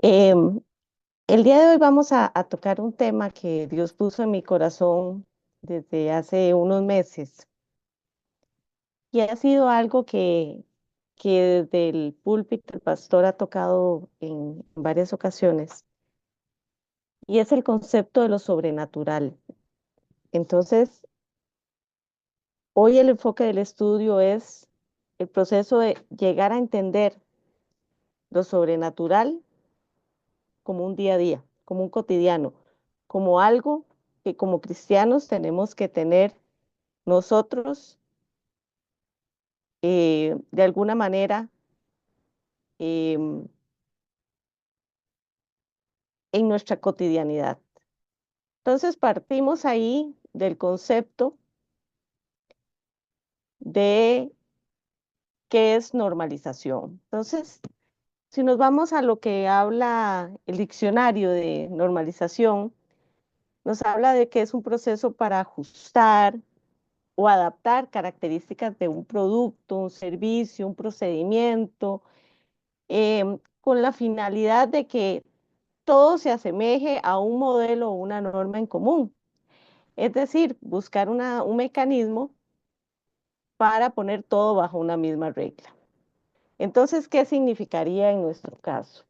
Em, el día de hoy vamos a tocar un tema que Dios puso en mi corazón desde hace unos meses y ha sido algo que desde el púlpito el pastor ha tocado en varias ocasiones y es el concepto de lo sobrenatural. Entonces, hoy el enfoque del estudio es el proceso de llegar a entender lo sobrenatural como un día a día, como un cotidiano, como algo que como cristianos tenemos que tener nosotros de alguna manera em, en nuestra cotidianidad. Entonces partimos ahí del concepto de qué es normalización. Entonces, si nos vamos a lo que habla el diccionario de normalización, nos habla de que es un proceso para ajustar o adaptar características de un producto, un servicio, un procedimiento, con la finalidad de que todo se asemeje a un modelo o una norma en común. Es decir, buscar un mecanismo para poner todo bajo una misma regla. Entonces, ¿qué significaría en nuestro caso?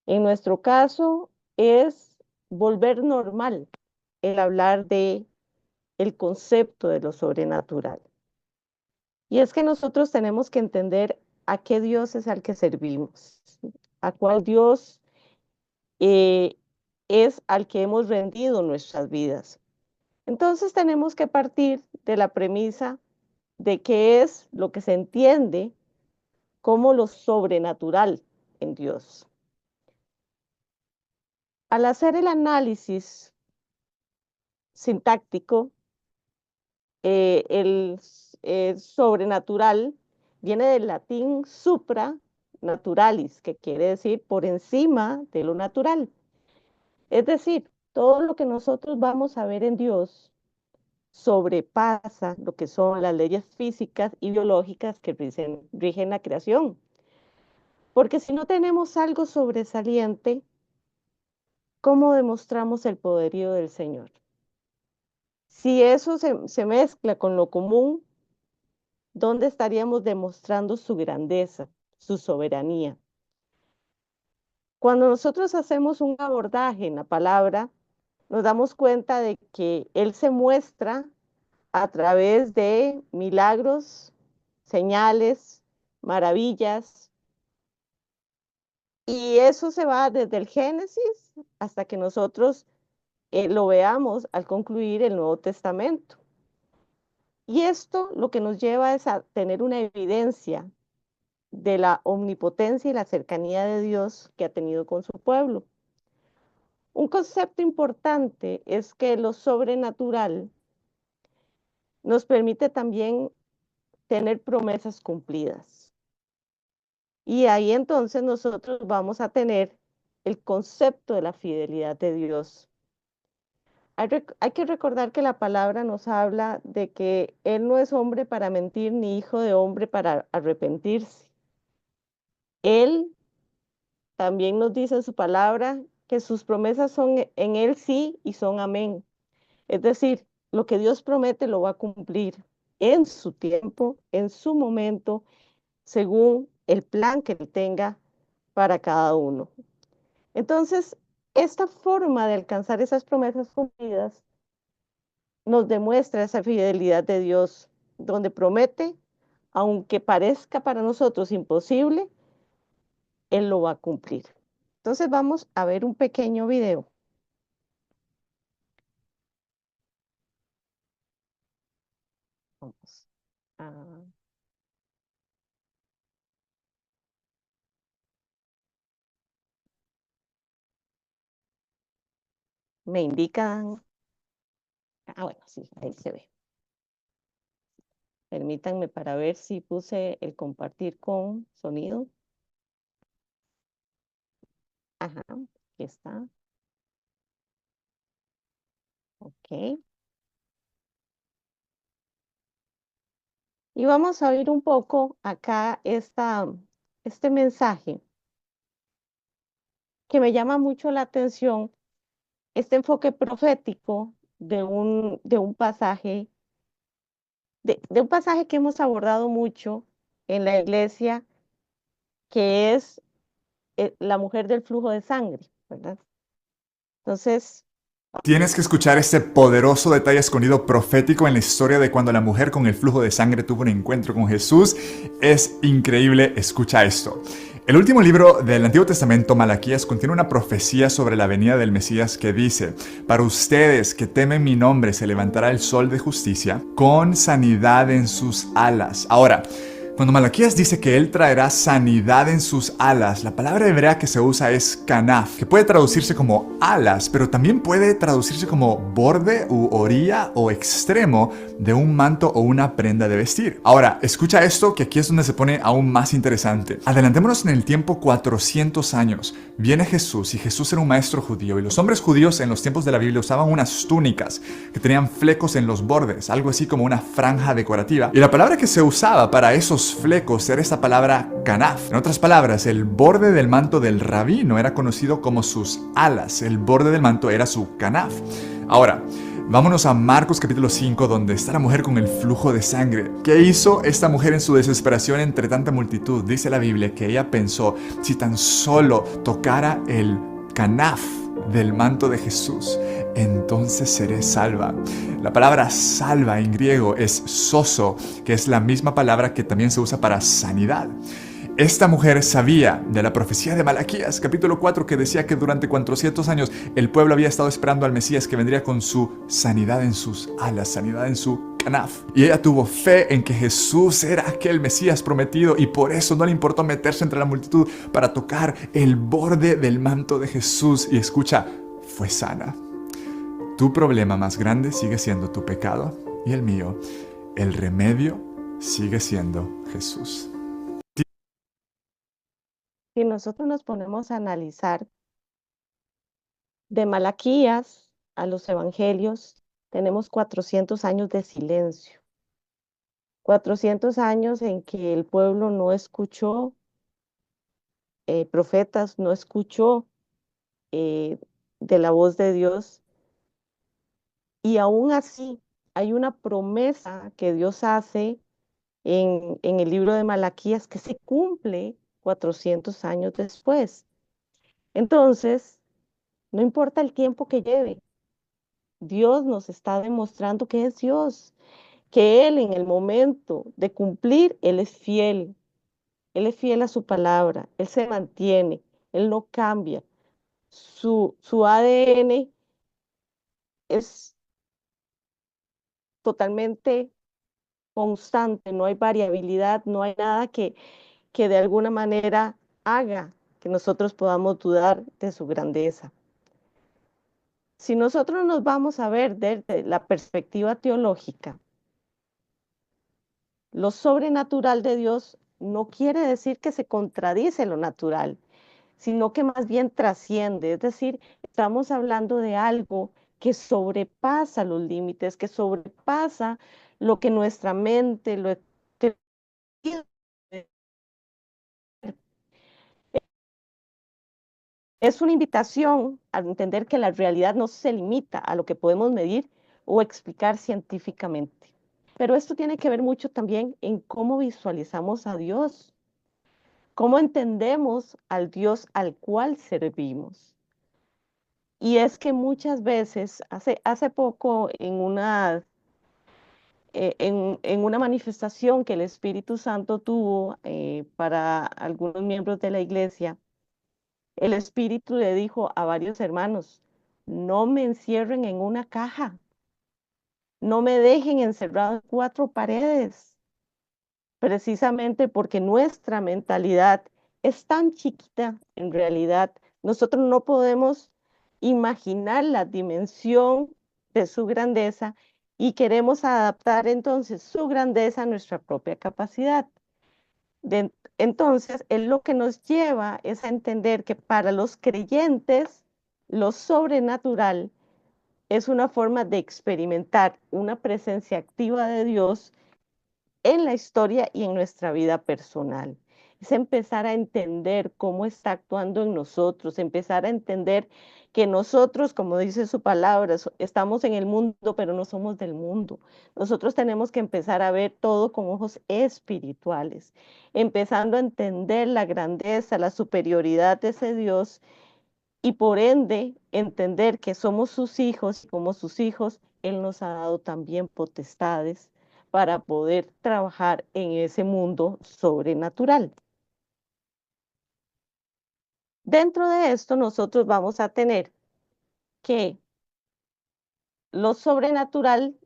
En nuestro caso es volver normal el hablar de el concepto de lo sobrenatural. Y es que nosotros tenemos que entender a qué Dios es al que servimos, a cuál Dios eh, es al que hemos rendido nuestras vidas. Entonces tenemos que partir de la premisa de qué es lo que se entiende como lo sobrenatural en Dios. Al hacer el análisis sintáctico, el sobrenatural viene del latín supra naturalis, que quiere decir por encima de lo natural. Es decir, todo lo que nosotros vamos a ver en Dios sobrepasa lo que son las leyes físicas y biológicas que rigen la creación. Porque si no tenemos algo sobresaliente, ¿cómo demostramos el poderío del Señor? Si eso se mezcla con lo común, ¿dónde estaríamos demostrando su grandeza, su soberanía? Cuando nosotros hacemos un abordaje en la palabra, nos damos cuenta de que Él se muestra a través de milagros, señales, maravillas, y eso se va desde el Génesis hasta que nosotros lo veamos al concluir el Nuevo Testamento. Y esto lo que nos lleva es a tener una evidencia de la omnipotencia y la cercanía de Dios que ha tenido con su pueblo. Un concepto importante es que lo sobrenatural nos permite también tener promesas cumplidas. Y ahí entonces nosotros vamos a tener el concepto de la fidelidad de Dios. Hay que recordar que la palabra nos habla de que Él no es hombre para mentir ni hijo de hombre para arrepentirse. Él también nos dice en su palabra que sus promesas son en Él sí y son amén. Es decir, lo que Dios promete lo va a cumplir en su tiempo, en su momento, según el plan que Él tenga para cada uno. Entonces, esta forma de alcanzar esas promesas cumplidas nos demuestra esa fidelidad de Dios, donde promete, aunque parezca para nosotros imposible, Él lo va a cumplir. Entonces vamos a ver un pequeño video. Vamos a, me indican, bueno, sí, ahí se ve. Permítanme para ver si puse el compartir con sonido. Ajá, aquí está. Ok. Y vamos a oír un poco acá este mensaje que me llama mucho la atención este enfoque profético de un pasaje, de un pasaje que hemos abordado mucho en la iglesia, que es la mujer del flujo de sangre, ¿verdad? Entonces, Tienes que escuchar este poderoso detalle escondido profético en la historia de cuando la mujer con el flujo de sangre tuvo un encuentro con Jesús. Es increíble, escucha esto. El último libro del Antiguo Testamento, Malaquías, contiene una profecía sobre la venida del Mesías que dice: para ustedes que temen mi nombre se levantará el sol de justicia con sanidad en sus alas. Ahora, cuando Malaquías dice que él traerá sanidad en sus alas, la palabra hebrea que se usa es kanaf, que puede traducirse como alas, pero también puede traducirse como borde u orilla o extremo de un manto o una prenda de vestir. Ahora, escucha esto, que aquí es donde se pone aún más interesante. Adelantémonos en el tiempo 400 años. Viene Jesús, y Jesús era un maestro judío, y los hombres judíos en los tiempos de la Biblia usaban unas túnicas que tenían flecos en los bordes, algo así como una franja decorativa. Y la palabra que se usaba para esos flecos era esta palabra kanaf. En otras palabras, el borde del manto del rabino era conocido como sus alas. El borde del manto era su kanaf. Ahora, vámonos a Marcos capítulo 5, donde está la mujer con el flujo de sangre. ¿Qué hizo esta mujer en su desesperación entre tanta multitud? Dice la Biblia que ella pensó: si tan solo tocara el kanaf del manto de Jesús, entonces seré salva. La palabra salva en griego es sozo, que es la misma palabra que también se usa para sanidad. Esta mujer sabía de la profecía de Malaquías, capítulo 4, que decía que durante 400 años el pueblo había estado esperando al Mesías que vendría con su sanidad en sus alas, sanidad en su kanaf. Y ella tuvo fe en que Jesús era aquel Mesías prometido, y por eso no le importó meterse entre la multitud para tocar el borde del manto de Jesús. Y escucha, fue sana. Tu problema más grande sigue siendo tu pecado, y el mío, el remedio, sigue siendo Jesús. si nosotros nos ponemos a analizar de Malaquías a los evangelios, tenemos 400 años de silencio, 400 años en que el pueblo no escuchó profetas, no escuchó eh, de la voz de Dios, y aún así hay una promesa que Dios hace en el libro de Malaquías que se cumple 400 años después. Entonces, no importa el tiempo que lleve, Dios nos está demostrando que es Dios, que Él en el momento de cumplir, Él es fiel a su palabra, Él se mantiene, Él no cambia. Su ADN es totalmente constante, no hay variabilidad, no hay nada que de alguna manera haga que nosotros podamos dudar de su grandeza. Si nosotros nos vamos a ver desde la perspectiva teológica, lo sobrenatural de Dios no quiere decir que se contradice lo natural, sino que más bien trasciende. Es decir, estamos hablando de algo que sobrepasa los límites, que sobrepasa lo que nuestra mente, lo que es una invitación a entender que la realidad no se limita a lo que podemos medir o explicar científicamente. Pero esto tiene que ver mucho también en cómo visualizamos a Dios, cómo entendemos al Dios al cual servimos. Y es que muchas veces, hace poco en una manifestación que el Espíritu Santo tuvo para algunos miembros de la iglesia, el Espíritu le dijo a varios hermanos: no me encierren en una caja, no me dejen encerrado en cuatro paredes, precisamente porque nuestra mentalidad es tan chiquita en realidad. Nosotros no podemos imaginar la dimensión de su grandeza y queremos adaptar entonces su grandeza a nuestra propia capacidad. Entonces, es lo que nos lleva es a entender que para los creyentes lo sobrenatural es una forma de experimentar una presencia activa de Dios en la historia y en nuestra vida personal. es empezar a entender cómo está actuando en nosotros, empezar a entender que nosotros, como dice su palabra, estamos en el mundo, pero no somos del mundo. Nosotros tenemos que empezar a ver todo con ojos espirituales, empezando a entender la grandeza, la superioridad de ese Dios y por ende entender que somos sus hijos y como sus hijos, Él nos ha dado también potestades para poder trabajar en ese mundo sobrenatural. Dentro de esto nosotros vamos a tener que lo sobrenatural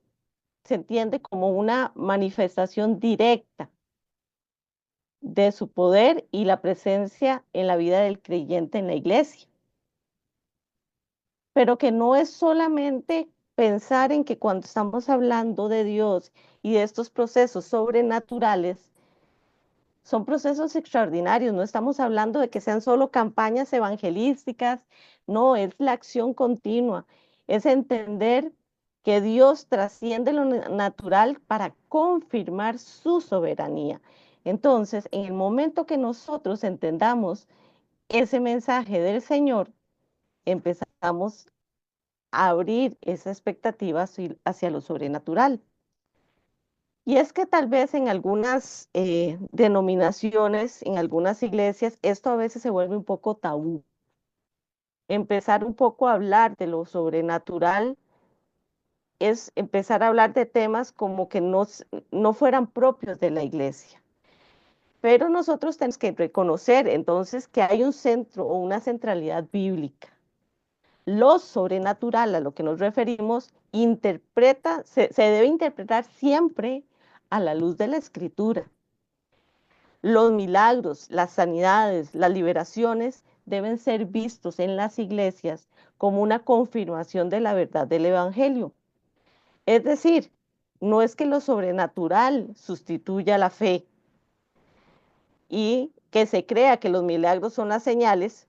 se entiende como una manifestación directa de su poder y la presencia en la vida del creyente en la iglesia, pero que no es solamente pensar en que cuando estamos hablando de Dios y de estos procesos sobrenaturales, son procesos extraordinarios, no estamos hablando de que sean solo campañas evangelísticas, no, es la acción continua, es entender que Dios trasciende lo natural para confirmar su soberanía. Entonces, en el momento que nosotros entendamos ese mensaje del Señor, empezamos a abrir esa expectativa hacia lo sobrenatural. Y es que tal vez en algunas denominaciones, en algunas iglesias, esto a veces se vuelve un poco tabú. Empezar un poco a hablar de lo sobrenatural es empezar a hablar de temas como que no fueran propios de la iglesia. Pero nosotros tenemos que reconocer entonces que hay un centro o una centralidad bíblica. Lo sobrenatural a lo que nos referimos se debe interpretar siempre a la luz de la escritura. Los milagros, las sanidades, las liberaciones deben ser vistos en las iglesias como una confirmación de la verdad del Evangelio. Es decir, no es que lo sobrenatural sustituya la fe y que se crea que los milagros son las señales,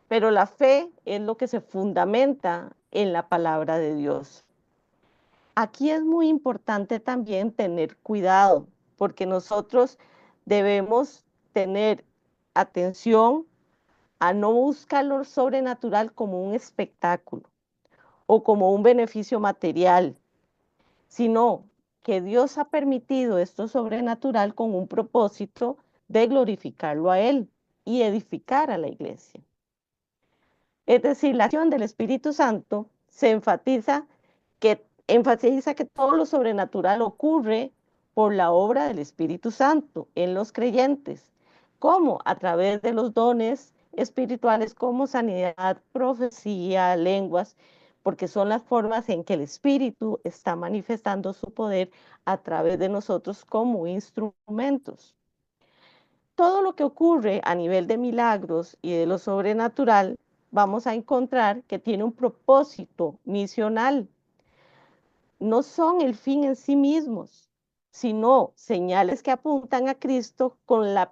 pero la fe es lo que se fundamenta en la palabra de Dios. Aquí es muy importante también tener cuidado, porque nosotros debemos tener atención a no buscar lo sobrenatural como un espectáculo o como un beneficio material, sino que Dios ha permitido esto sobrenatural con un propósito de glorificarlo a Él y edificar a la iglesia. Es decir, la acción del Espíritu Santo se enfatiza que todo lo sobrenatural ocurre por la obra del Espíritu Santo en los creyentes, como a través de los dones espirituales como sanidad, profecía, lenguas, porque son las formas en que el Espíritu está manifestando su poder a través de nosotros como instrumentos. Todo lo que ocurre a nivel de milagros y de lo sobrenatural, vamos a encontrar que tiene un propósito misional. No son el fin en sí mismos, sino señales que apuntan a Cristo con la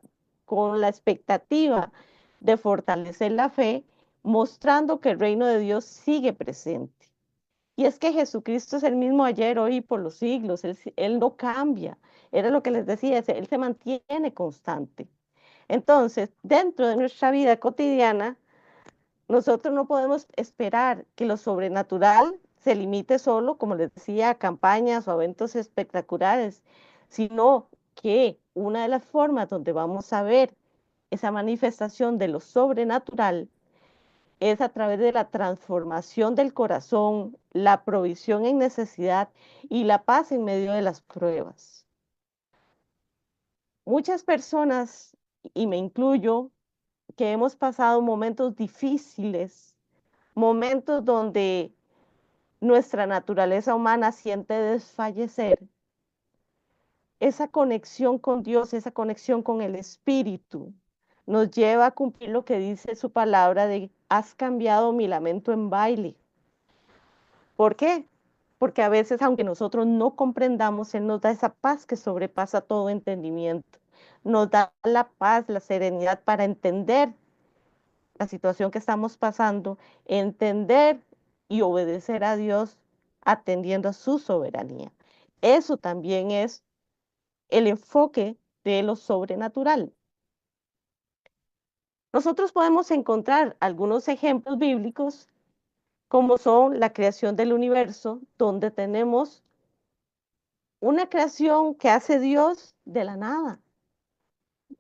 expectativa de fortalecer la fe, mostrando que el reino de Dios sigue presente. Y es que Jesucristo es el mismo ayer, hoy y por los siglos, él no cambia. Era lo que les decía, Él se mantiene constante. Entonces, dentro de nuestra vida cotidiana, nosotros no podemos esperar que lo sobrenatural se limite solo, como les decía, a campañas o eventos espectaculares, sino que una de las formas donde vamos a ver esa manifestación de lo sobrenatural es a través de la transformación del corazón, la provisión en necesidad y la paz en medio de las pruebas. Muchas personas, y me incluyo, que hemos pasado momentos difíciles, momentos donde nuestra naturaleza humana siente desfallecer, esa conexión con Dios, esa conexión con el Espíritu, nos lleva a cumplir lo que dice su palabra de, has cambiado mi lamento en baile. ¿Por qué? Porque a veces, aunque nosotros no comprendamos, Él nos da esa paz que sobrepasa todo entendimiento. Nos da la paz, la serenidad para entender la situación que estamos pasando, entender y obedecer a Dios atendiendo a su soberanía. Eso también es el enfoque de lo sobrenatural. Nosotros podemos encontrar algunos ejemplos bíblicos, como son la creación del universo, donde tenemos una creación que hace Dios de la nada.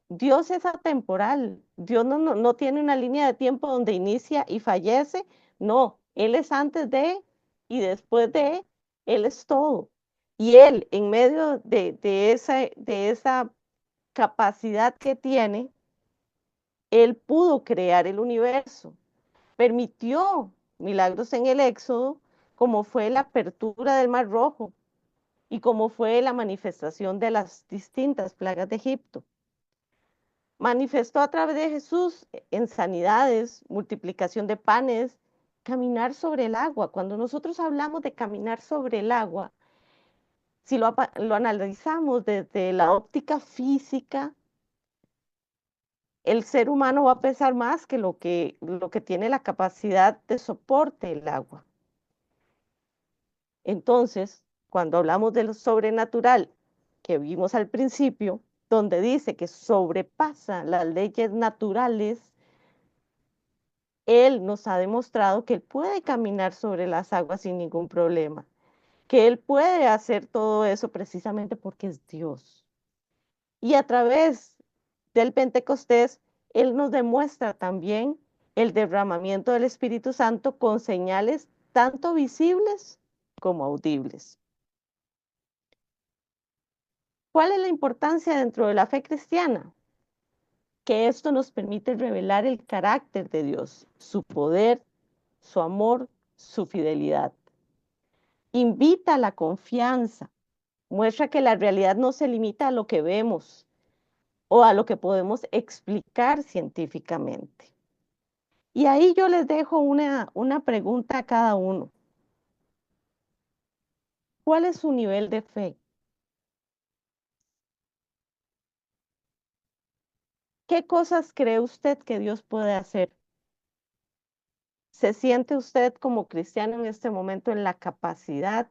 Dios es atemporal. Dios no tiene una línea de tiempo donde inicia y fallece. No, Él es antes de y después de, Él es todo. Y Él, en medio de esa capacidad que tiene, Él pudo crear el universo. Permitió milagros en el Éxodo, como fue la apertura del Mar Rojo y como fue la manifestación de las distintas plagas de Egipto. Manifestó a través de Jesús en sanidades, multiplicación de panes, caminar sobre el agua. Cuando nosotros hablamos de caminar sobre el agua, si lo analizamos desde la óptica física, el ser humano va a pesar más que lo que tiene la capacidad de soporte el agua. Entonces, cuando hablamos de lo sobrenatural que vimos al principio, donde dice que sobrepasa las leyes naturales, Él nos ha demostrado que Él puede caminar sobre las aguas sin ningún problema, que Él puede hacer todo eso precisamente porque es Dios. Y a través del Pentecostés, Él nos demuestra también el derramamiento del Espíritu Santo con señales tanto visibles como audibles. ¿Cuál es la importancia dentro de la fe cristiana? Que esto nos permite revelar el carácter de Dios, su poder, su amor, su fidelidad. Invita a la confianza, muestra que la realidad no se limita a lo que vemos o a lo que podemos explicar científicamente. Y ahí yo les dejo una pregunta a cada uno. ¿Cuál es su nivel de fe? ¿Qué cosas cree usted que Dios puede hacer? ¿Se siente usted como cristiano en este momento en la capacidad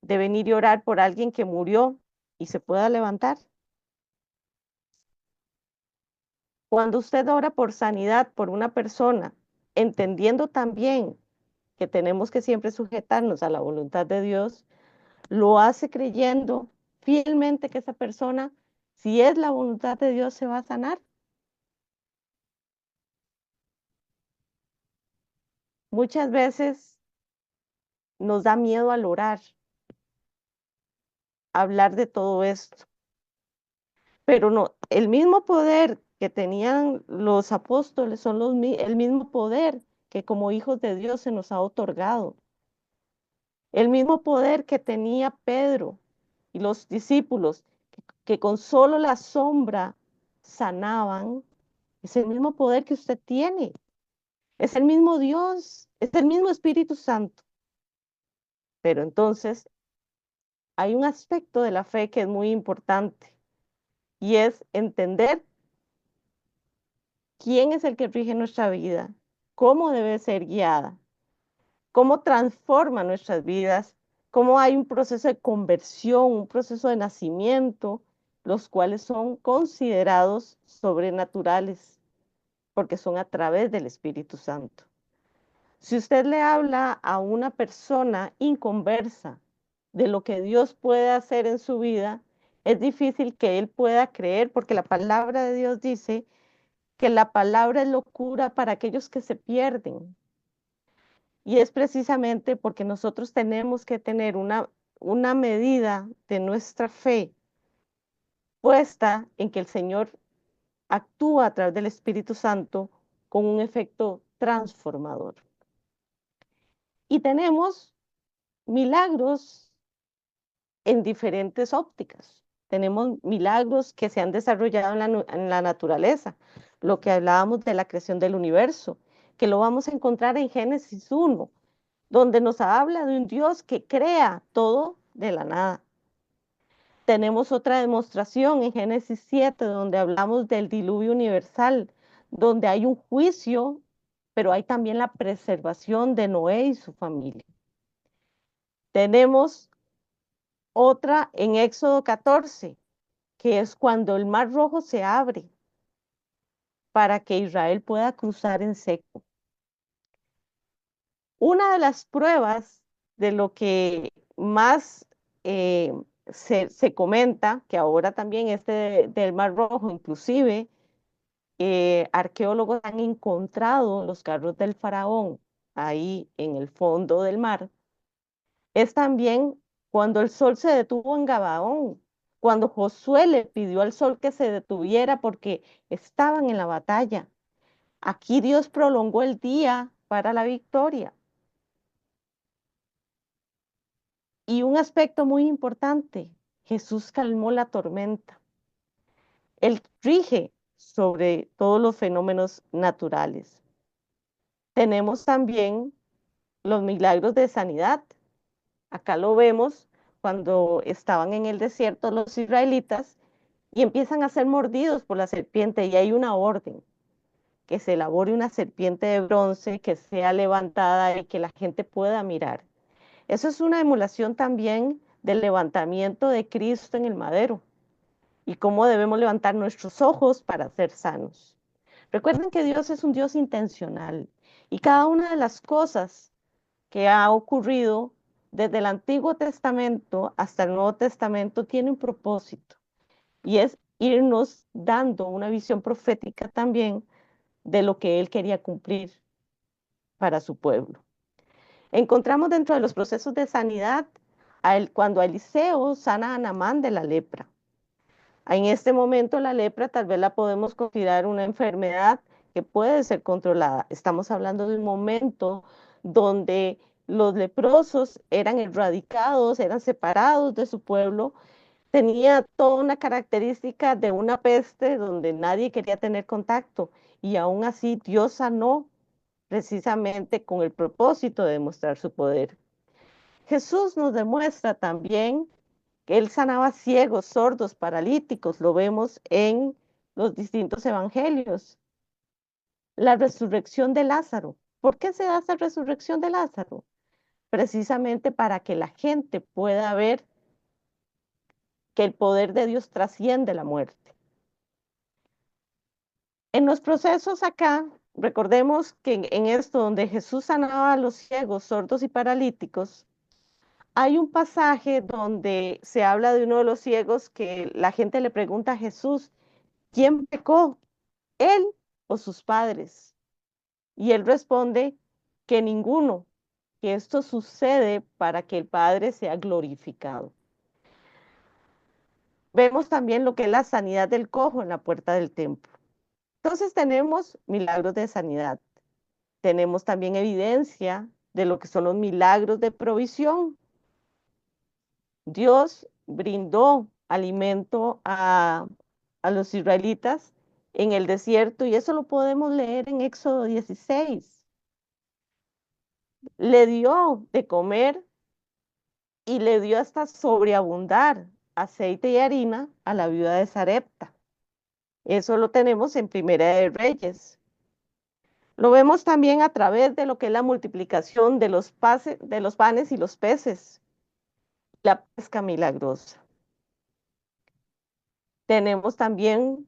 de venir y orar por alguien que murió y se pueda levantar? Cuando usted ora por sanidad por una persona, entendiendo también que tenemos que siempre sujetarnos a la voluntad de Dios, lo hace creyendo fielmente que esa persona, si es la voluntad de Dios, se va a sanar. Muchas veces nos da miedo al orar, hablar de todo esto, pero no, el mismo poder que tenían los apóstoles son el mismo poder que como hijos de Dios se nos ha otorgado. El mismo poder que tenía Pedro y los discípulos, que con solo la sombra sanaban, es el mismo poder que usted tiene. Es el mismo Dios, es el mismo Espíritu Santo. Pero entonces hay un aspecto de la fe que es muy importante y es entender quién es el que rige nuestra vida, cómo debe ser guiada, cómo transforma nuestras vidas, cómo hay un proceso de conversión, un proceso de nacimiento, los cuales son considerados sobrenaturales, porque son a través del Espíritu Santo. Si usted le habla a una persona inconversa de lo que Dios puede hacer en su vida, es difícil que él pueda creer, porque la palabra de Dios dice que la palabra es locura para aquellos que se pierden. Y es precisamente porque nosotros tenemos que tener una medida de nuestra fe puesta en que el Señor actúa a través del Espíritu Santo con un efecto transformador. Y tenemos milagros en diferentes ópticas. Tenemos milagros que se han desarrollado en la naturaleza, lo que hablábamos de la creación del universo, que lo vamos a encontrar en Génesis 1, donde nos habla de un Dios que crea todo de la nada. Tenemos otra demostración en Génesis 7, donde hablamos del diluvio universal, donde hay un juicio, pero hay también la preservación de Noé y su familia. Tenemos otra en Éxodo 14, que es cuando el mar rojo se abre para que Israel pueda cruzar en seco. Una de las pruebas de lo que más eh, se comenta, que ahora también del Mar Rojo, inclusive arqueólogos han encontrado los carros del faraón ahí en el fondo del mar, es también cuando el sol se detuvo en Gabaón, cuando Josué le pidió al sol que se detuviera porque estaban en la batalla. Aquí Dios prolongó el día para la victoria. Y un aspecto muy importante, Jesús calmó la tormenta. Él rige sobre todos los fenómenos naturales. Tenemos también los milagros de sanidad. Acá lo vemos cuando estaban en el desierto los israelitas y empiezan a ser mordidos por la serpiente y hay una orden, que se elabore una serpiente de bronce que sea levantada y que la gente pueda mirar. Eso es una emulación también del levantamiento de Cristo en el madero y cómo debemos levantar nuestros ojos para ser sanos. Recuerden que Dios es un Dios intencional y cada una de las cosas que ha ocurrido desde el Antiguo Testamento hasta el Nuevo Testamento tiene un propósito y es irnos dando una visión profética también de lo que Él quería cumplir para su pueblo. Encontramos dentro de los procesos de sanidad cuando Eliseo sana a Naamán de la lepra. En este momento la lepra tal vez la podemos considerar una enfermedad que puede ser controlada. Estamos hablando de un momento donde los leprosos eran erradicados, eran separados de su pueblo, tenía toda una característica de una peste donde nadie quería tener contacto y aún así Dios sanó precisamente con el propósito de demostrar su poder. Jesús nos demuestra también que él sanaba ciegos, sordos, paralíticos, lo vemos en los distintos evangelios. La resurrección de Lázaro. ¿Por qué se da esa resurrección de Lázaro? Precisamente para que la gente pueda ver que el poder de Dios trasciende la muerte. En los procesos acá, recordemos que en esto donde Jesús sanaba a los ciegos, sordos y paralíticos, hay un pasaje donde se habla de uno de los ciegos que la gente le pregunta a Jesús, ¿quién pecó? ¿Él o sus padres? Y él responde que ninguno, que esto sucede para que el Padre sea glorificado. Vemos también lo que es la sanidad del cojo en la puerta del templo. Entonces tenemos milagros de sanidad. Tenemos también evidencia de lo que son los milagros de provisión. Dios brindó alimento a los israelitas en el desierto y eso lo podemos leer en Éxodo 16. Le dio de comer y le dio hasta sobreabundar aceite y harina a la viuda de Sarepta. Eso lo tenemos en Primera de Reyes. Lo vemos también a través de lo que es la multiplicación de los panes y los peces, la pesca milagrosa. Tenemos también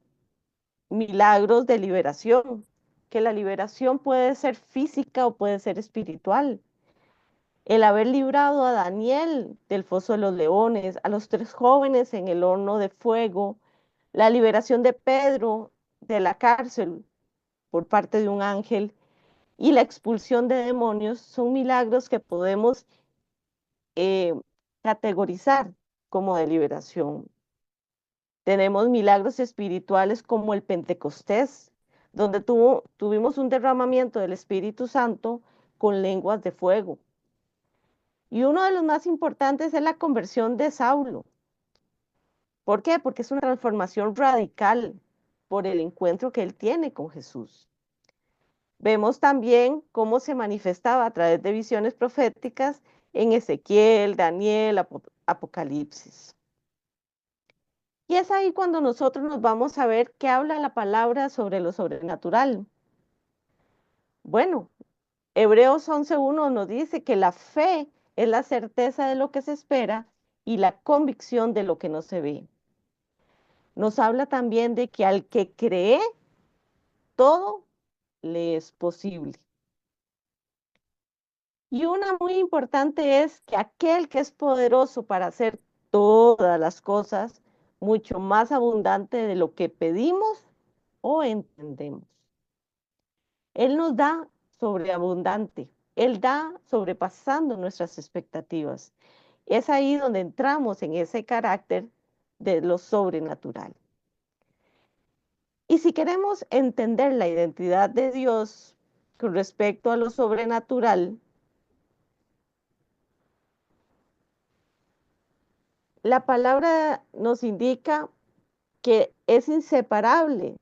milagros de liberación, que la liberación puede ser física o puede ser espiritual. El haber librado a Daniel del foso de los leones, a los 3 jóvenes en el horno de fuego, la liberación de Pedro de la cárcel por parte de un ángel y la expulsión de demonios son milagros que podemos eh, categorizar como de liberación. Tenemos milagros espirituales como el Pentecostés, donde tuvimos un derramamiento del Espíritu Santo con lenguas de fuego. Y uno de los más importantes es la conversión de Saulo. ¿Por qué? Porque es una transformación radical por el encuentro que él tiene con Jesús. Vemos también cómo se manifestaba a través de visiones proféticas en Ezequiel, Daniel, Apocalipsis. Y es ahí cuando nosotros nos vamos a ver qué habla la palabra sobre lo sobrenatural. Bueno, Hebreos 11:1 nos dice que la fe es la certeza de lo que se espera y la convicción de lo que no se ve. Nos habla también de que al que cree, todo le es posible. Y una muy importante es que aquel que es poderoso para hacer todas las cosas, mucho más abundante de lo que pedimos o entendemos. Él nos da sobreabundante, Él da sobrepasando nuestras expectativas. Es ahí donde entramos en ese carácter de lo sobrenatural. Y si queremos entender la identidad de Dios con respecto a lo sobrenatural, la palabra nos indica que es inseparable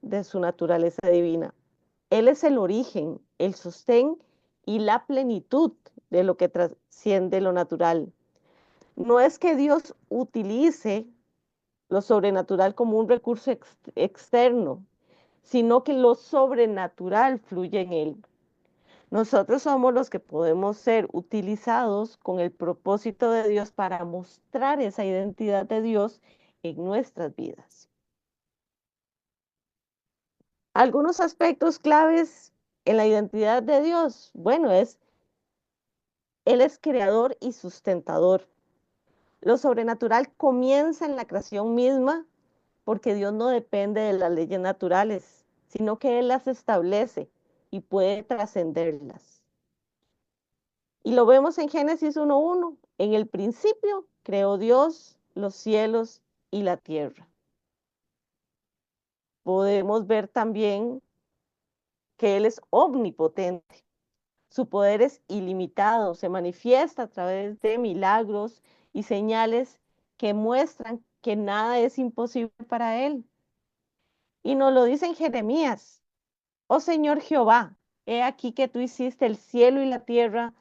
de su naturaleza divina. Él es el origen, el sostén y la plenitud de lo que trasciende lo natural. No es que Dios utilice lo sobrenatural como un recurso externo, sino que lo sobrenatural fluye en él. Nosotros somos los que podemos ser utilizados con el propósito de Dios para mostrar esa identidad de Dios en nuestras vidas. Algunos aspectos claves en la identidad de Dios, bueno, Él es creador y sustentador. Lo sobrenatural comienza en la creación misma porque Dios no depende de las leyes naturales, sino que Él las establece y puede trascenderlas. Y lo vemos en Génesis 1:1. En el principio creó Dios los cielos y la tierra. Podemos ver también que Él es omnipotente. Su poder es ilimitado, se manifiesta a través de milagros y señales que muestran que nada es imposible para Él. Y nos lo dice en Jeremías: oh Señor Jehová, he aquí que tú hiciste el cielo y la tierra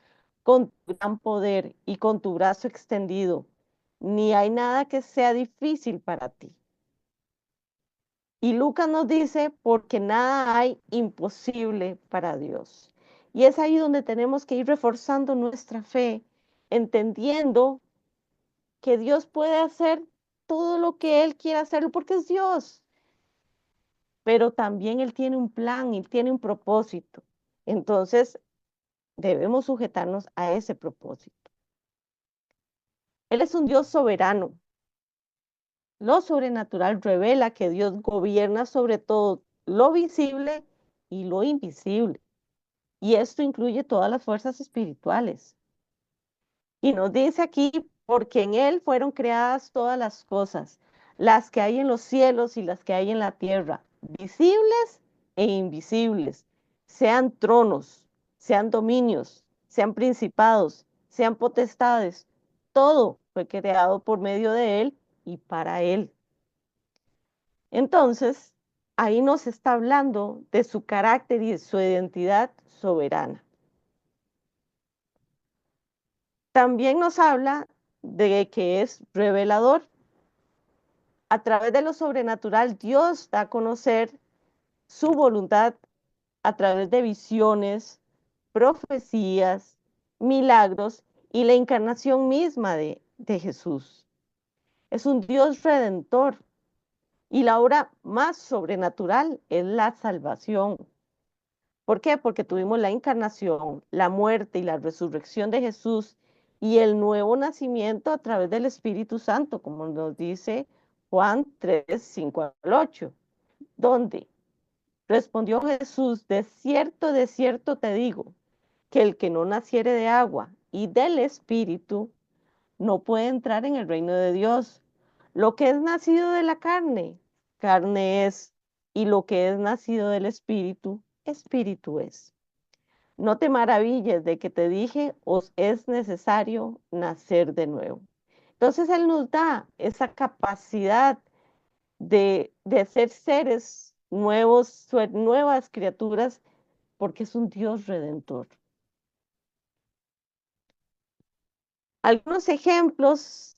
con tu gran poder y con tu brazo extendido. Ni hay nada que sea difícil para ti. Y Lucas nos dice, porque nada hay imposible para Dios. Y es ahí donde tenemos que ir reforzando nuestra fe, entendiendo que Dios puede hacer todo lo que Él quiera hacerlo, porque es Dios. Pero también Él tiene un plan, Él tiene un propósito. Entonces, debemos sujetarnos a ese propósito. Él es un Dios soberano. Lo sobrenatural revela que Dios gobierna sobre todo lo visible y lo invisible. Y esto incluye todas las fuerzas espirituales. Y nos dice aquí, porque en Él fueron creadas todas las cosas, las que hay en los cielos y las que hay en la tierra, visibles e invisibles, sean tronos, sean dominios, sean principados, sean potestades. Todo fue creado por medio de Él y para Él. Entonces, ahí nos está hablando de su carácter y de su identidad soberana. También nos habla de que es revelador. A través de lo sobrenatural, Dios da a conocer su voluntad a través de visiones, profecías, milagros y la encarnación misma de Jesús. Es un Dios redentor y la obra más sobrenatural es la salvación. ¿Por qué? Porque tuvimos la encarnación, la muerte y la resurrección de Jesús y el nuevo nacimiento a través del Espíritu Santo, como nos dice Juan 3:5-8, donde respondió Jesús: de cierto te digo, que el que no naciere de agua y del Espíritu no puede entrar en el reino de Dios. Lo que es nacido de la carne, carne es, y lo que es nacido del Espíritu, Espíritu es. No te maravilles de que te dije, os es necesario nacer de nuevo. Entonces Él nos da esa capacidad de ser seres nuevos, nuevas criaturas, porque es un Dios redentor. Algunos ejemplos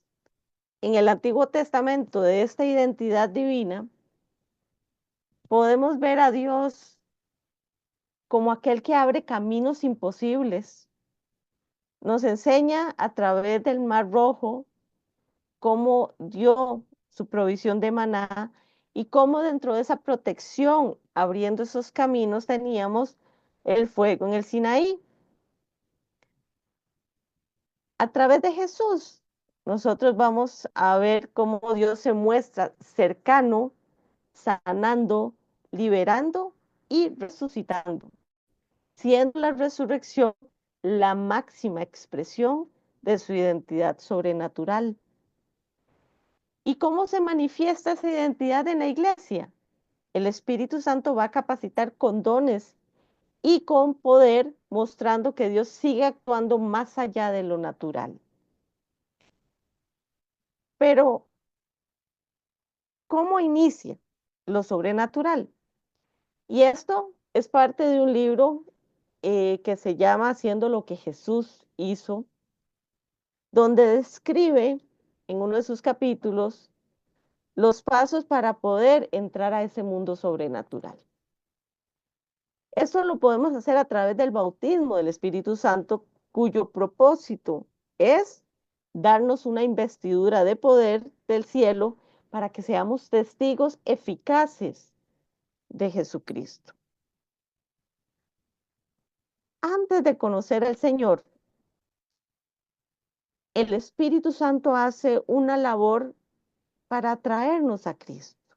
en el Antiguo Testamento de esta identidad divina, podemos ver a Dios como aquel que abre caminos imposibles. Nos enseña a través del Mar Rojo cómo dio su provisión de maná y cómo dentro de esa protección, abriendo esos caminos, teníamos el fuego en el Sinaí. A través de Jesús, nosotros vamos a ver cómo Dios se muestra cercano, sanando, liberando y resucitando, siendo la resurrección la máxima expresión de su identidad sobrenatural. ¿Y cómo se manifiesta esa identidad en la iglesia? El Espíritu Santo va a capacitar con dones y con poder, mostrando que Dios sigue actuando más allá de lo natural. Pero, ¿cómo inicia lo sobrenatural? Y esto es parte de un libro que se llama Haciendo lo que Jesús hizo, donde describe en uno de sus capítulos los pasos para poder entrar a ese mundo sobrenatural. Esto lo podemos hacer a través del bautismo del Espíritu Santo, cuyo propósito es darnos una investidura de poder del cielo para que seamos testigos eficaces de Jesucristo. Antes de conocer al Señor, el Espíritu Santo hace una labor para atraernos a Cristo.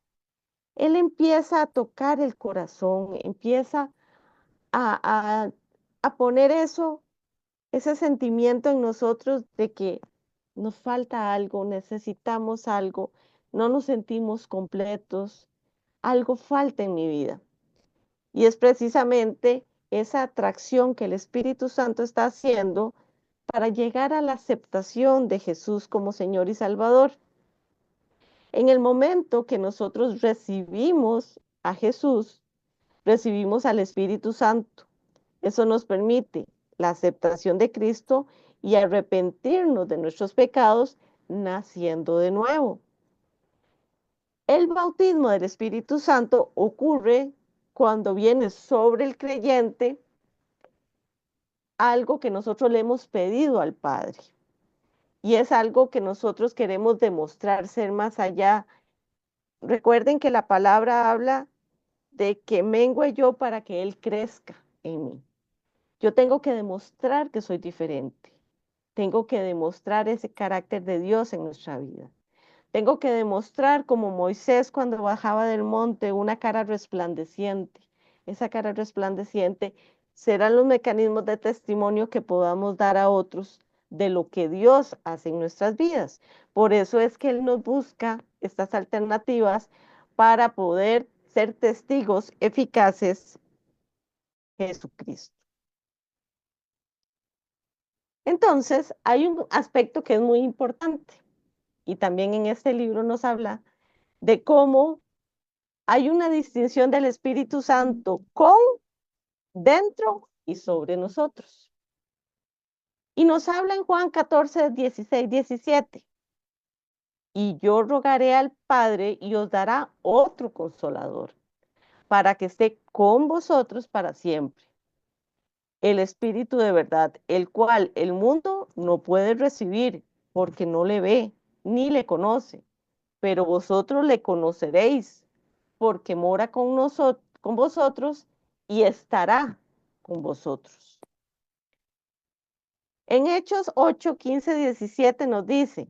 Él empieza a tocar el corazón, empieza a, a poner ese sentimiento en nosotros de que nos falta algo, necesitamos algo, no nos sentimos completos, algo falta en mi vida. Y es precisamente esa atracción que el Espíritu Santo está haciendo para llegar a la aceptación de Jesús como Señor y Salvador. En el momento que nosotros recibimos a Jesús, recibimos al Espíritu Santo. Eso nos permite la aceptación de Cristo y arrepentirnos de nuestros pecados, naciendo de nuevo. El bautismo del Espíritu Santo ocurre cuando viene sobre el creyente algo que nosotros le hemos pedido al Padre. Y es algo que nosotros queremos demostrar ser más allá. Recuerden que la palabra habla de que mengue yo para que Él crezca en mí. Yo tengo que demostrar que soy diferente. Tengo que demostrar ese carácter de Dios en nuestra vida. Tengo que demostrar como Moisés cuando bajaba del monte una cara resplandeciente. Esa cara resplandeciente serán los mecanismos de testimonio que podamos dar a otros de lo que Dios hace en nuestras vidas. Por eso es que Él nos busca estas alternativas para poder ser testigos eficaces de Jesucristo. Entonces, hay un aspecto que es muy importante y también en este libro nos habla de cómo hay una distinción del Espíritu Santo con, dentro y sobre nosotros. Y nos habla en Juan 14, 16, 17. Y yo rogaré al Padre y os dará otro consolador para que esté con vosotros para siempre. El Espíritu de verdad, el cual el mundo no puede recibir porque no le ve ni le conoce, pero vosotros le conoceréis porque mora con vosotros y estará con vosotros. En Hechos 8, 15, 17 nos dice,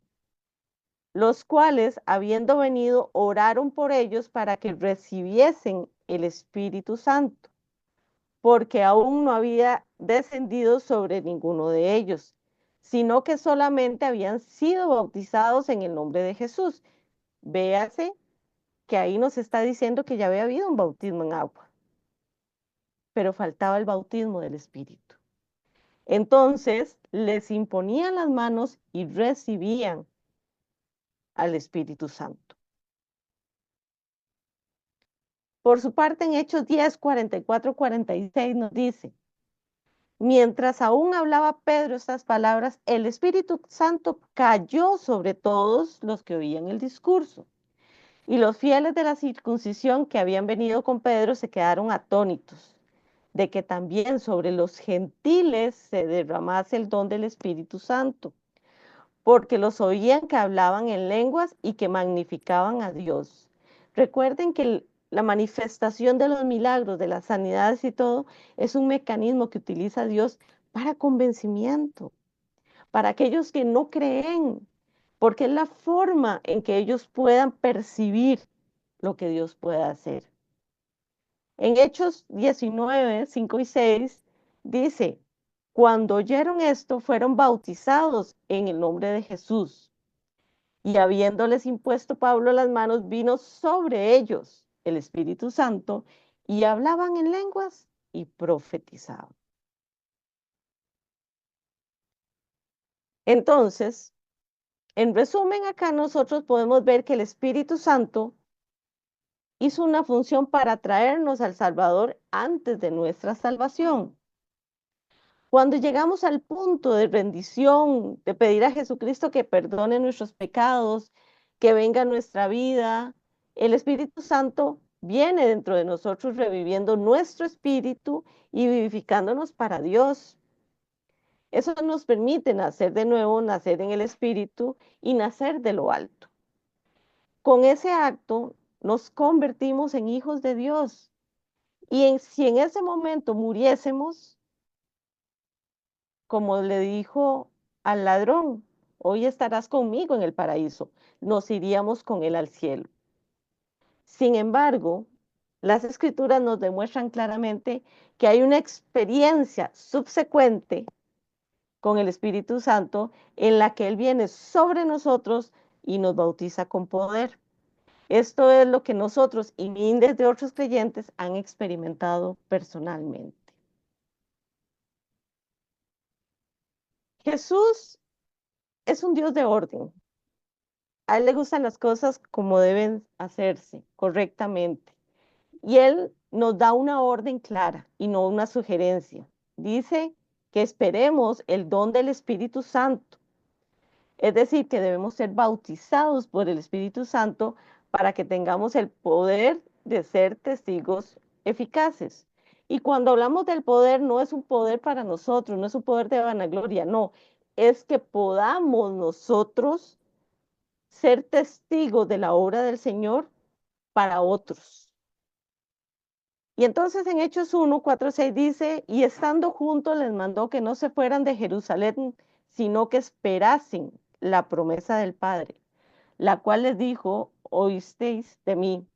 los cuales, habiendo venido, oraron por ellos para que recibiesen el Espíritu Santo, porque aún no había descendido sobre ninguno de ellos, sino que solamente habían sido bautizados en el nombre de Jesús. Véase que ahí nos está diciendo que ya había habido un bautismo en agua, pero faltaba el bautismo del Espíritu. Entonces les imponían las manos y recibían al Espíritu Santo. Por su parte, en Hechos 10, 44, 46 nos dice, mientras aún hablaba Pedro estas palabras, el Espíritu Santo cayó sobre todos los que oían el discurso. Y los fieles de la circuncisión que habían venido con Pedro se quedaron atónitos de que también sobre los gentiles se derramase el don del Espíritu Santo, porque los oían que hablaban en lenguas y que magnificaban a Dios. Recuerden que la manifestación de los milagros, de las sanidades y todo, es un mecanismo que utiliza Dios para convencimiento, para aquellos que no creen, porque es la forma en que ellos puedan percibir lo que Dios puede hacer. En Hechos 19, 5 y 6 dice, cuando oyeron esto, fueron bautizados en el nombre de Jesús. Y habiéndoles impuesto Pablo las manos, vino sobre ellos el Espíritu Santo y hablaban en lenguas y profetizaban. Entonces, en resumen, acá nosotros podemos ver que el Espíritu Santo hizo una función para traernos al Salvador antes de nuestra salvación. Cuando llegamos al punto de rendición, de pedir a Jesucristo que perdone nuestros pecados, que venga a nuestra vida, el Espíritu Santo viene dentro de nosotros reviviendo nuestro espíritu y vivificándonos para Dios. Eso nos permite nacer de nuevo, nacer en el espíritu y nacer de lo alto. Con ese acto nos convertimos en hijos de Dios. Si en ese momento muriésemos, como le dijo al ladrón, hoy estarás conmigo en el paraíso, nos iríamos con él al cielo. Sin embargo, las escrituras nos demuestran claramente que hay una experiencia subsecuente con el Espíritu Santo en la que Él viene sobre nosotros y nos bautiza con poder. Esto es lo que nosotros y miles de otros creyentes han experimentado personalmente. Jesús es un Dios de orden. A Él le gustan las cosas como deben hacerse, correctamente. Y Él nos da una orden clara y no una sugerencia. Dice que esperemos el don del Espíritu Santo. Es decir, que debemos ser bautizados por el Espíritu Santo para que tengamos el poder de ser testigos eficaces. Y cuando hablamos del poder, no es un poder para nosotros, no es un poder de vanagloria, no, es que podamos nosotros ser testigos de la obra del Señor para otros. Y entonces en Hechos 1, 4, 6 dice, y estando juntos les mandó que no se fueran de Jerusalén, sino que esperasen la promesa del Padre, la cual les dijo, oísteis de mí,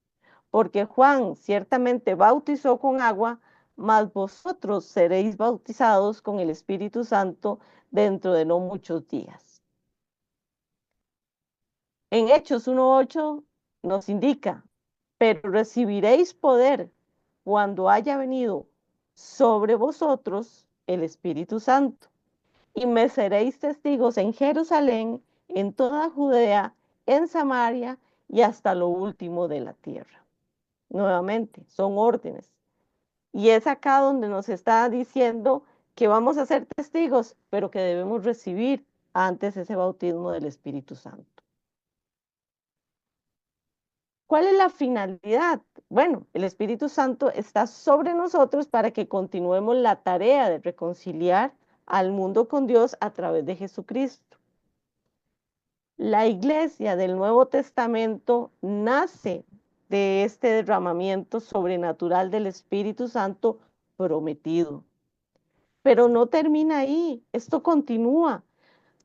porque Juan ciertamente bautizó con agua, mas vosotros seréis bautizados con el Espíritu Santo dentro de no muchos días. En Hechos 1:8 nos indica, pero recibiréis poder cuando haya venido sobre vosotros el Espíritu Santo, y me seréis testigos en Jerusalén, en toda Judea, en Samaria y hasta lo último de la tierra. Nuevamente, son órdenes. Y es acá donde nos está diciendo que vamos a ser testigos, pero que debemos recibir antes ese bautismo del Espíritu Santo. ¿Cuál es la finalidad? Bueno, el Espíritu Santo está sobre nosotros para que continuemos la tarea de reconciliar al mundo con Dios a través de Jesucristo. La iglesia del Nuevo Testamento nace de este derramamiento sobrenatural del Espíritu Santo prometido. Pero no termina ahí, esto continúa.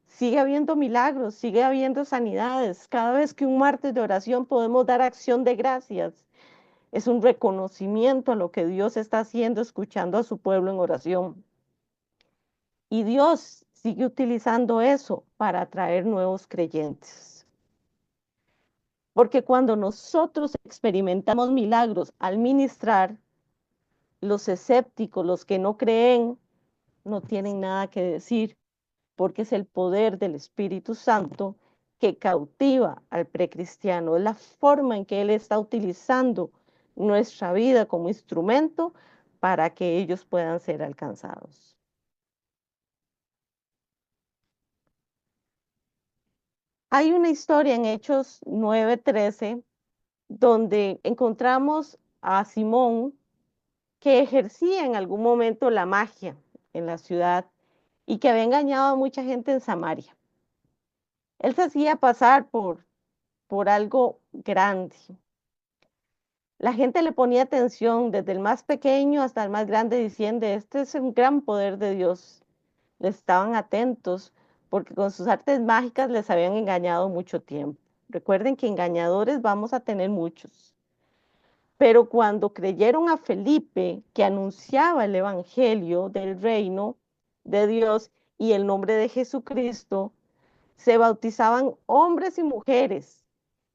Sigue habiendo milagros, sigue habiendo sanidades. Cada vez que un martes de oración podemos dar acción de gracias. Es un reconocimiento a lo que Dios está haciendo, escuchando a su pueblo en oración. Y Dios sigue utilizando eso para atraer nuevos creyentes. Porque cuando nosotros experimentamos milagros al ministrar, los escépticos, los que no creen, no tienen nada que decir, porque es el poder del Espíritu Santo que cautiva al precristiano. Es la forma en que Él está utilizando nuestra vida como instrumento para que ellos puedan ser alcanzados. Hay una historia en Hechos 9:13 donde encontramos a Simón que ejercía en algún momento la magia en la ciudad y que había engañado a mucha gente en Samaria. Él se hacía pasar por algo grande. La gente le ponía atención desde el más pequeño hasta el más grande diciendo, este es un gran poder de Dios. Le estaban atentos porque con sus artes mágicas les habían engañado mucho tiempo. Recuerden que engañadores vamos a tener muchos. Pero cuando creyeron a Felipe, que anunciaba el evangelio del reino de Dios y el nombre de Jesucristo, se bautizaban hombres y mujeres.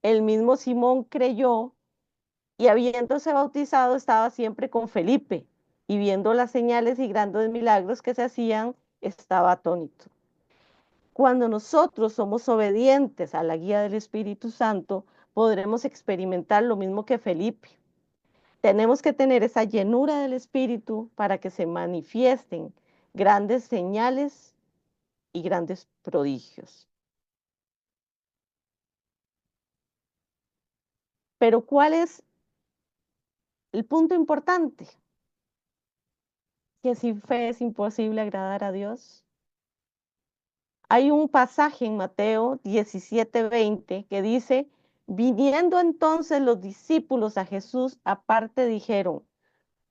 El mismo Simón creyó y habiéndose bautizado estaba siempre con Felipe y viendo las señales y grandes milagros que se hacían, estaba atónito. Cuando nosotros somos obedientes a la guía del Espíritu Santo, podremos experimentar lo mismo que Felipe. Tenemos que tener esa llenura del Espíritu para que se manifiesten grandes señales y grandes prodigios. Pero ¿cuál es el punto importante? Que sin fe es imposible agradar a Dios. Hay un pasaje en Mateo 17:20 que dice, viniendo entonces los discípulos a Jesús aparte dijeron,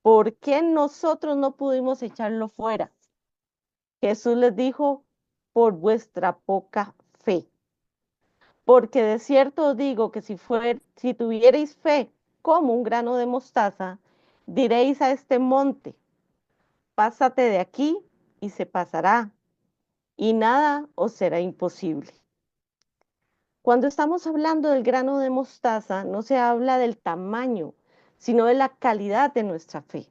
¿por qué nosotros no pudimos echarlo fuera? Jesús les dijo, por vuestra poca fe. Porque de cierto os digo que si tuvierais fe como un grano de mostaza, diréis a este monte, pásate de aquí y se pasará, y nada os será imposible. Cuando estamos hablando del grano de mostaza, no se habla del tamaño, sino de la calidad de nuestra fe.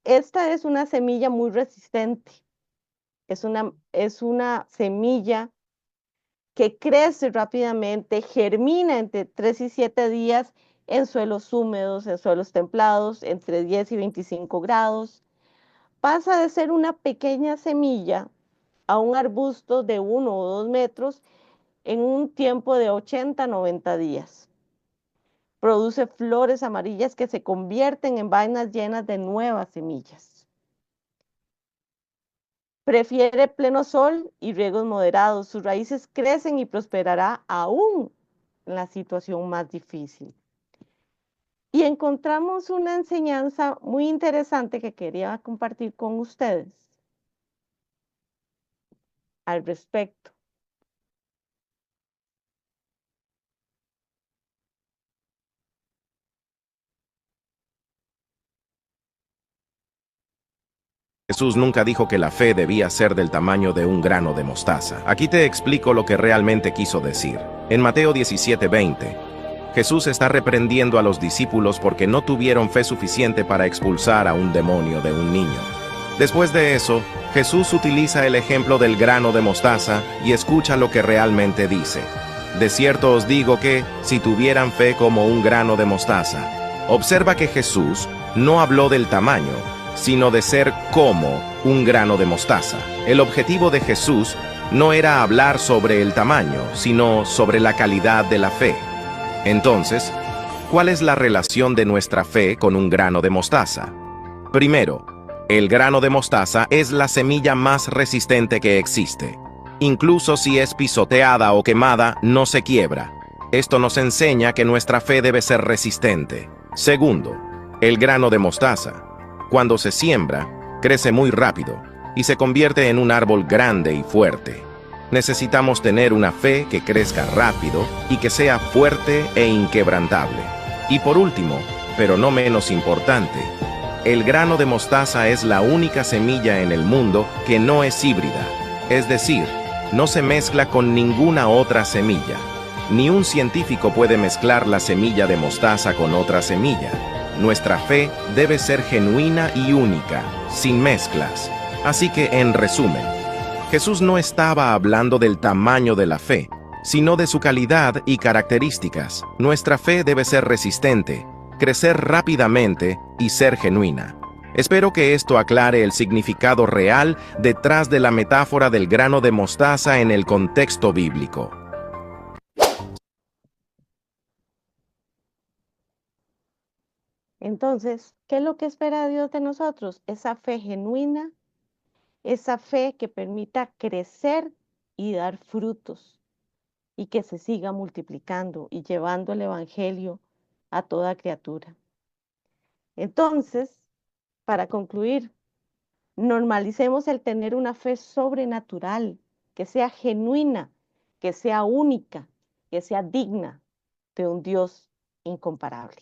Esta es una semilla muy resistente, es una semilla que crece rápidamente, germina entre 3 y 7 días en suelos húmedos, en suelos templados, entre 10 y 25 grados. Pasa de ser una pequeña semilla a un arbusto de 1 o 2 metros en un tiempo de 80 a 90 días. Produce flores amarillas que se convierten en vainas llenas de nuevas semillas. Prefiere pleno sol y riegos moderados. Sus raíces crecen y prosperará aún en la situación más difícil. Y encontramos una enseñanza muy interesante que quería compartir con ustedes al respecto. Jesús nunca dijo que la fe debía ser del tamaño de un grano de mostaza. Aquí te explico lo que realmente quiso decir. En Mateo 17:20, Jesús está reprendiendo a los discípulos porque no tuvieron fe suficiente para expulsar a un demonio de un niño. Después de eso, Jesús utiliza el ejemplo del grano de mostaza y escucha lo que realmente dice. De cierto os digo que, si tuvieran fe como un grano de mostaza. Observa que Jesús no habló del tamaño, sino de ser como un grano de mostaza. El objetivo de Jesús no era hablar sobre el tamaño, sino sobre la calidad de la fe. Entonces, ¿cuál es la relación de nuestra fe con un grano de mostaza? Primero, el grano de mostaza es la semilla más resistente que existe. Incluso si es pisoteada o quemada, no se quiebra. Esto nos enseña que nuestra fe debe ser resistente. Segundo, el grano de mostaza, cuando se siembra, crece muy rápido y se convierte en un árbol grande y fuerte. Necesitamos tener una fe que crezca rápido y que sea fuerte e inquebrantable. Y por último, pero no menos importante, el grano de mostaza es la única semilla en el mundo que no es híbrida, es decir, no se mezcla con ninguna otra semilla. Ni un científico puede mezclar la semilla de mostaza con otra semilla. Nuestra fe debe ser genuina y única, sin mezclas. Así que, en resumen, Jesús no estaba hablando del tamaño de la fe, sino de su calidad y características. Nuestra fe debe ser resistente, crecer rápidamente y ser genuina. Espero que esto aclare el significado real detrás de la metáfora del grano de mostaza en el contexto bíblico. Entonces, ¿qué es lo que espera Dios de nosotros? Esa fe genuina, esa fe que permita crecer y dar frutos y que se siga multiplicando y llevando el Evangelio a toda criatura. Entonces, para concluir, normalicemos el tener una fe sobrenatural, que sea genuina, que sea única, que sea digna de un Dios incomparable.